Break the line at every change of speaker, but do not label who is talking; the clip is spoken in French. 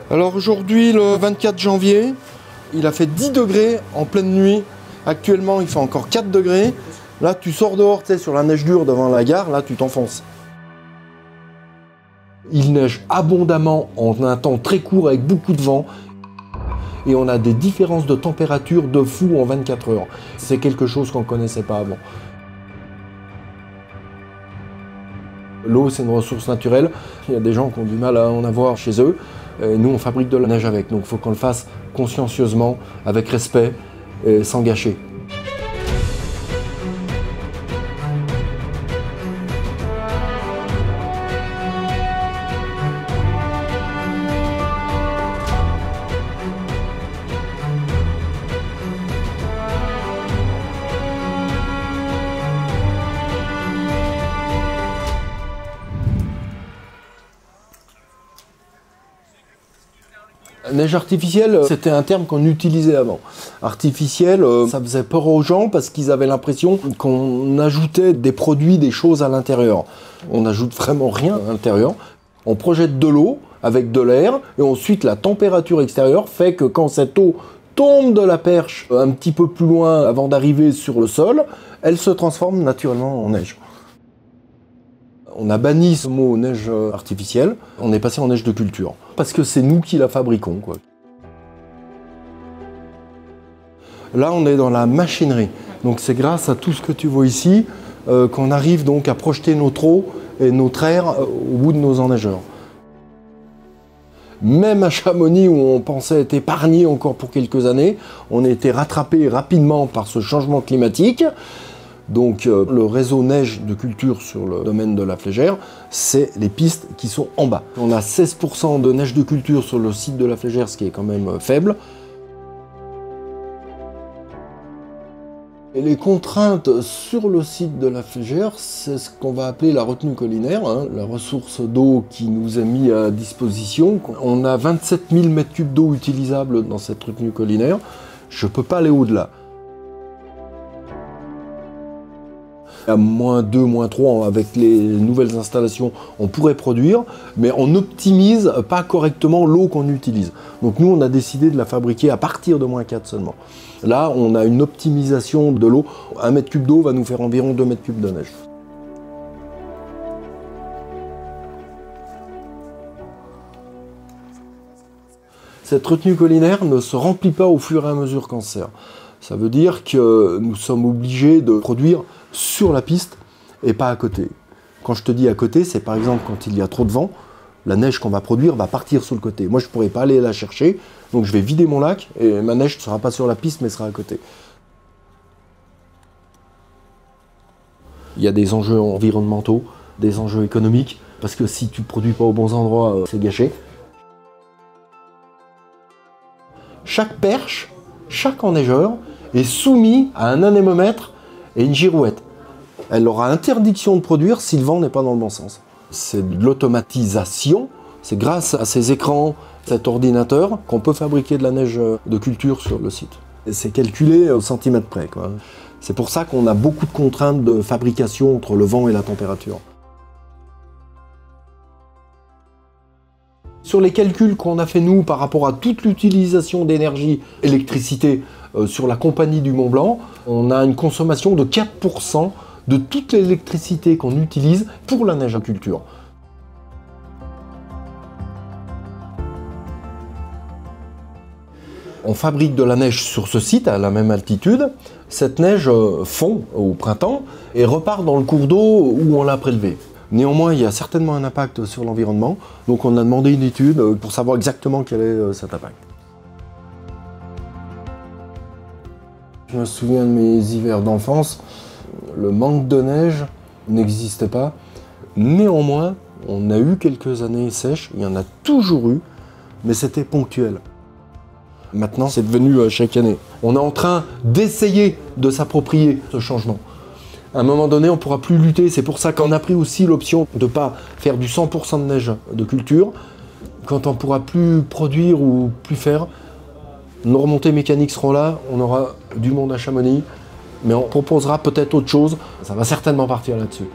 Alors aujourd'hui, le 24 janvier, il a fait 10 degrés en pleine nuit. Actuellement, il fait encore 4 degrés. Là, tu sors dehors, tu sais, sur la neige dure devant la gare, là, tu t'enfonces. Il neige abondamment en un temps très court avec beaucoup de vent. Et on a des différences de température de fou en 24 heures. C'est quelque chose qu'on ne connaissait pas avant. L'eau, c'est une ressource naturelle. Il y a des gens qui ont du mal à en avoir chez eux. Et nous, on fabrique de la neige avec. Donc, il faut qu'on le fasse consciencieusement, avec respect et sans gâcher. Neige artificielle, c'était un terme qu'on utilisait avant. Artificielle, ça faisait peur aux gens parce qu'ils avaient l'impression qu'on ajoutait des produits, des choses à l'intérieur. On n'ajoute vraiment rien à l'intérieur. On projette de l'eau avec de l'air et ensuite la température extérieure fait que quand cette eau tombe de la perche un petit peu plus loin avant d'arriver sur le sol, elle se transforme naturellement en neige. On a banni ce mot neige artificielle, on est passé en neige de culture, parce que c'est nous qui la fabriquons, quoi. Là, on est dans la machinerie, donc c'est grâce à tout ce que tu vois ici qu'on arrive donc à projeter notre eau et notre air au bout de nos enneigeurs. Même à Chamonix, où on pensait être épargné encore pour quelques années, on a été rattrapé rapidement par ce changement climatique. Donc le réseau neige de culture sur le domaine de la Flégère, c'est les pistes qui sont en bas. On a 16% de neige de culture sur le site de la Flégère, ce qui est quand même faible. Et les contraintes sur le site de la Flégère, c'est ce qu'on va appeler la retenue collinaire, hein, la ressource d'eau qui nous est mise à disposition. On a 27 000 m3 d'eau utilisable dans cette retenue collinaire. Je ne peux pas aller au-delà. À -2, -3, avec les nouvelles installations, on pourrait produire, mais on n'optimise pas correctement l'eau qu'on utilise. Donc nous, on a décidé de la fabriquer à partir de -4 seulement. Là, on a une optimisation de l'eau. 1 m3 d'eau va nous faire environ 2 m3 de neige. Cette retenue collinaire ne se remplit pas au fur et à mesure qu'on sert. Ça veut dire que nous sommes obligés de produire sur la piste et pas à côté. Quand je te dis à côté, c'est par exemple quand il y a trop de vent, la neige qu'on va produire va partir sur le côté. Moi, je ne pourrai pas aller la chercher, donc je vais vider mon lac et ma neige ne sera pas sur la piste, mais sera à côté. Il y a des enjeux environnementaux, des enjeux économiques, parce que si tu ne produis pas aux bons endroits, c'est gâché. Chaque perche, chaque enneigeur est soumis à un anémomètre et une girouette. Elle aura interdiction de produire si le vent n'est pas dans le bon sens. C'est de l'automatisation, c'est grâce à ces écrans, cet ordinateur, qu'on peut fabriquer de la neige de culture sur le site. C'est calculé au centimètre près, quoi. C'est pour ça qu'on a beaucoup de contraintes de fabrication entre le vent et la température. Sur les calculs qu'on a fait nous par rapport à toute l'utilisation d'énergie, électricité sur la compagnie du Mont Blanc, on a une consommation de 4% de toute l'électricité qu'on utilise pour la neige à culture. On fabrique de la neige sur ce site à la même altitude. Cette neige fond au printemps et repart dans le cours d'eau où on l'a prélevée. Néanmoins, il y a certainement un impact sur l'environnement, donc on a demandé une étude pour savoir exactement quel est cet impact. Je me souviens de mes hivers d'enfance, le manque de neige n'existait pas. Néanmoins, on a eu quelques années sèches, il y en a toujours eu, mais c'était ponctuel. Maintenant, c'est devenu chaque année. On est en train d'essayer de s'approprier ce changement. À un moment donné, on ne pourra plus lutter. C'est pour ça qu'on a pris aussi l'option de ne pas faire du 100% de neige de culture. Quand on ne pourra plus produire ou plus faire, nos remontées mécaniques seront là, on aura du monde à Chamonix, mais on proposera peut-être autre chose. Ça va certainement partir là-dessus.